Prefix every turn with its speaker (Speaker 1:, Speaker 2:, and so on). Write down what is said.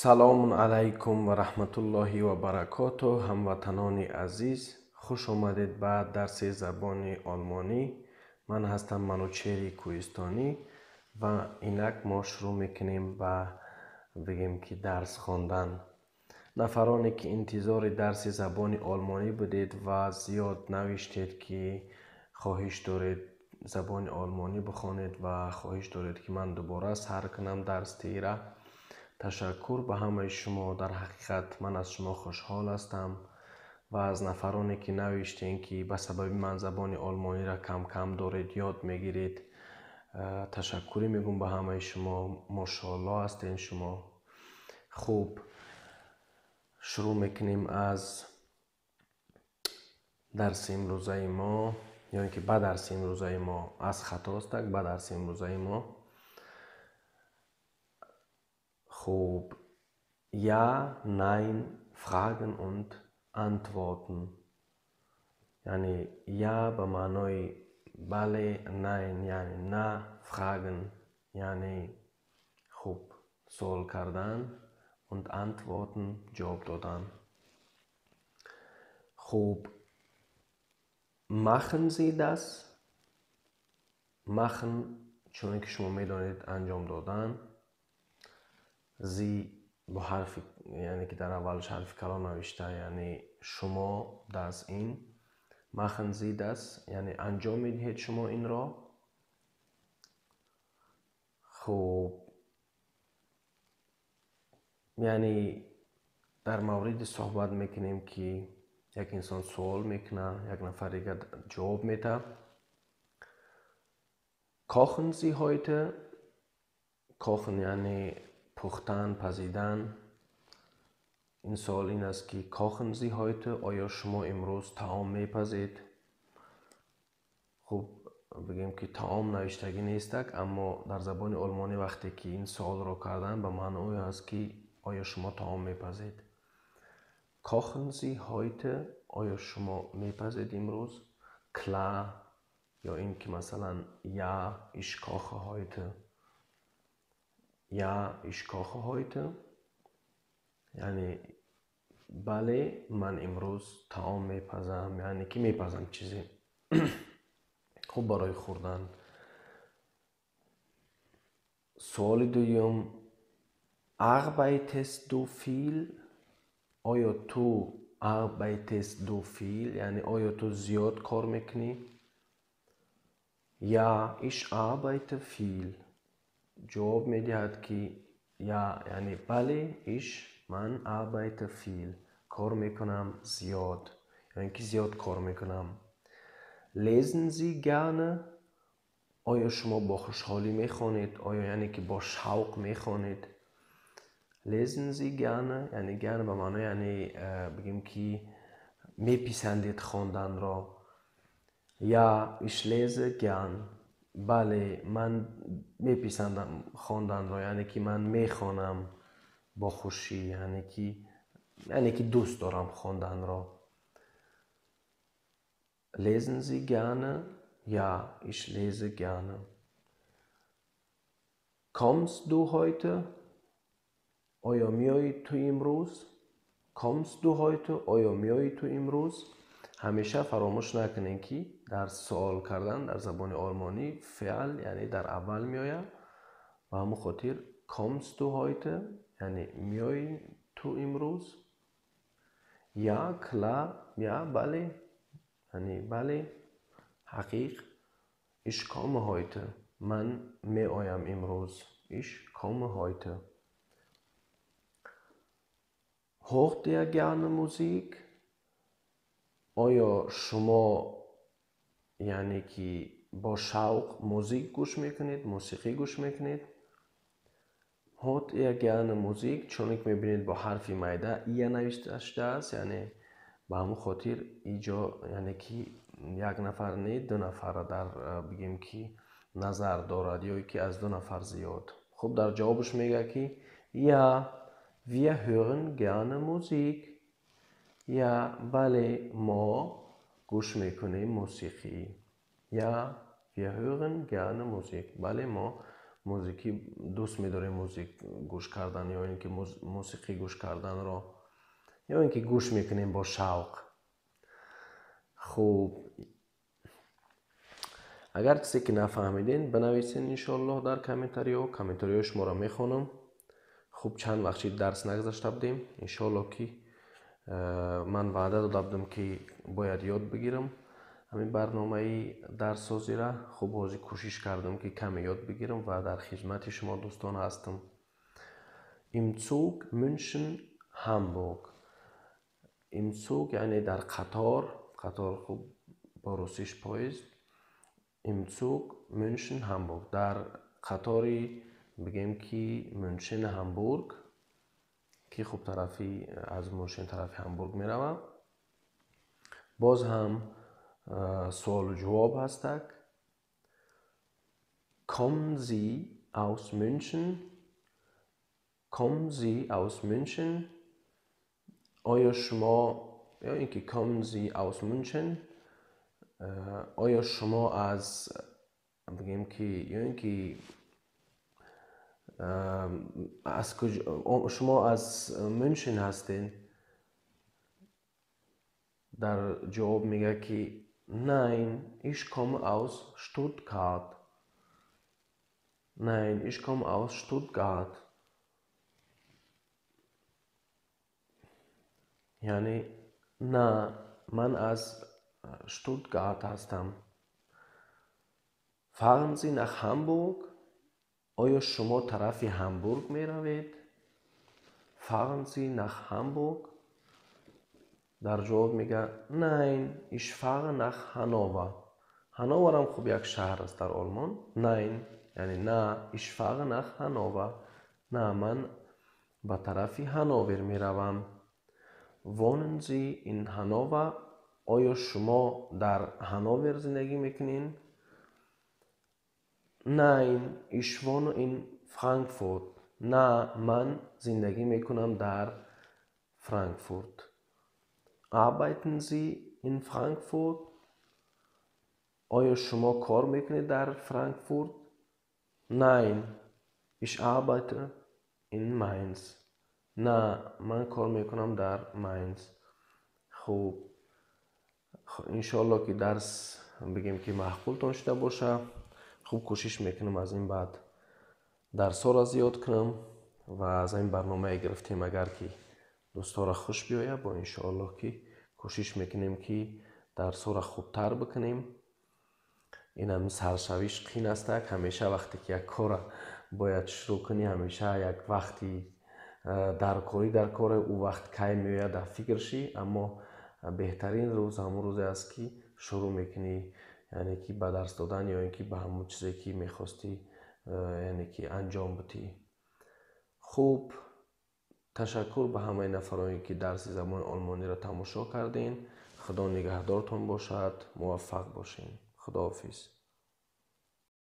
Speaker 1: سلام علیکم و رحمت الله و برکاته. هموطنان عزیز، خوش آمدید به درس زبان آلمانی. من هستم منوچهر کوهستانی و اینک ما شروع میکنیم و بگیم که درس خواندن. نفرانی که انتظار درس زبان آلمانی بودید و زیاد نوشتید که خواهش دارید زبان آلمانی بخوانید و خواهش دارید که من دوباره سر کنم درس تیره، تشکر به همه شما. در حقیقت من از شما خوشحال هستم و از نفرانی که نوشتین که به سبب من زبان آلمانی را کم کم دارید یاد میگیرید، تشکری میگم به همه شما. ماشاءالله هستین شما. خوب، شروع میکنیم از درس امروزه ما، یعنی که به درس امروزه ما از خطاست به درس امروزه ما. خوب، Ja, Nein, Fragen und Antworten. یعنی یا به معنای بله، nein یعنی نه، fragen یعنی خوب سوال کردن und antworten جواب دادن. خوب، machen Sie das. machen چون که شما میدانید انجام دادن. زی با حرف یعنی که در اولش حرف کلام نوشته، یعنی شما das این. machen Sie das یعنی انجام میدهید شما این را. خوب، یعنی در مورد صحبت میکنیم که یک انسان سوال میکنه، یک نفر دیگه جواب میده. kochen Sie heute. kochen یعنی پختن، پزیدن. این سوال این است که kochen Sie heute، آیا شما امروز طعام میپزید؟ خب بگیم که طعام نوشتگی نیستک، اما در زبان آلمانی وقتی که این سوال را کردن به معنی هست که آیا شما طعام میپزید. kochen Sie heute، آیا شما میپزید امروز؟ klar، یا این که مثلا ja ich koche heute. ja ich koche heute یعنی بله من امروز طعام میپزم، یعنی که میپزم چیزی. خوب، برای خوردن. سوال دوم، arbeitest du viel. آیا تو arbeitest du viel یعنی آیا تو زیاد کار میکنی؟ ja ich arbeite viel جواب میدهد که یا یعنی بله من arbeite viel کار میکنم زیاد، یعنی که زیاد کار میکنم. lesen Sie gerne. آیا شما با خوشحالی میخوانید؟ آیا یعنی که با شوق میخوانید؟ lesen Sie gerne یعنی gerne به معنی یعنی بگیم که میپسندید خواندن را. ja ich lese gern بله من میپسندم خواندن را، یعنی که من میخوانم با خوشی، یعنی که دوست دارم خواندن را. lesen Sie gerne. ja ich lese gerne. kommst du heute. آیا میایی تو امروز؟ kommst du heute آیا میایی تو امروز؟ همیشه فراموش نکنین که در سوال کردن در زبان آلمانی فعل یعنی در اول میآید و همون خاطر kommst du heute یعنی میایی تو امروز. یا klar یا بله یعنی بله حقیق. ich komme heute من می آیم امروز. ich komme heute. hört ihr gerne Musik. آیا شما یعنی که با شوق موزیک گوش میکنید، موسیقی گوش میکنید؟ hört ihr gerne Musik چون که میبینید با حرف میده ای نوشته شده است، یعنی به همون خاطر اینجا یعنی که یک نفر نه دو نفر در بگیم که نظر دارد یا که از دو نفر زیاد. خب در جوابش میگه که یا wir hören gerne Musik. یا بله ما گوش میکنیم موسیقی. یا wir hören gerne Musik بله ما موزیکی دوست می‌داری موزیک گوش کردن یا اینکه موسیقی گوش کردن را یا اینکه گوش میکنیم با شوق. خوب، اگر کسی که نفهمیدین بنویسین انشالله در کامنتاری شما را میخونم. خوب چند وقتی درس نگذاشته بودیم، انشالله که من وعده داده بودم که باید یاد بگیرم همین برنامه درس سازی را. خوب بازی کوشش کردم که کمی یاد بگیرم و در خدمت شما دوستان هستم. Im Zug München Hamburg. Im Zug یعنی در قطار خوب با روسیش پاییز. Im Zug München Hamburg. در قطاری بگیم که منشن هامبورگ که خوب طرفی از منشن طرف هامبورگ می روم. باز هم سوال و جواب هستک. Kommen Sie aus München? Kommen Sie aus München? آیا شما یا اینکه kommen Sie aus München؟ آیا شما از بگیم که یا اینکه از کجا شما از منشن هستین؟ در جواب میگه که nein ich komme aus Stuttgart. Nein ich komme aus Stuttgart. یعنی نه من از شتوتگارت هستم. fahren Sie nach Hamburg؟ آیا شما طرف هامبورگ می روید؟ fahren Sie nach Hamburg؟ در جواب میگه nein ich fahre nach Hannover. هانوور هم خوب یک شهر است در آلمان. nein یعنی نه ich fahre nach Hannover. نه من به طرف هانوور می روم. wohnen Sie in Hannover؟ آیا شما در هانوور زندگی میکنین؟ nein ich wohne in Frankfurt. نه من زندگی میکنم در فرانکفورت. arbeiten Sie in Frankfurt؟ آیا شما کار میکنید در فرانکفورت؟ nein ich arbeite in Mainz. نه من کار میکنم در ماینز. خوب، انشالله که درس بگیم که معقولتان شده باشه. خوب کوشش میکنم از این بعد درس ها را زیاد کنم و از این برنامه گرفتیم اگر که دوستا را خوش بیایه با انشالله که کوشش میکنیم که درس ها را خوبتر بکنیم. این هم سرشویش قین است. همیشه وقتی که یک کار باید شروع کنی همیشه یک وقتی در کار او وقت کی میاد در فکر شی، اما بهترین روز همون روز است که شروع میکنی، یعنی که به درس دادن یا اینکه به همون چیزی که میخواستی یعنی که انجام بدی. خوب، تشکر به همه نفرانی که درس زبان آلمانی را تماشا کردین. خدا نگهدارتان باشد. موفق باشین. خداحافظ.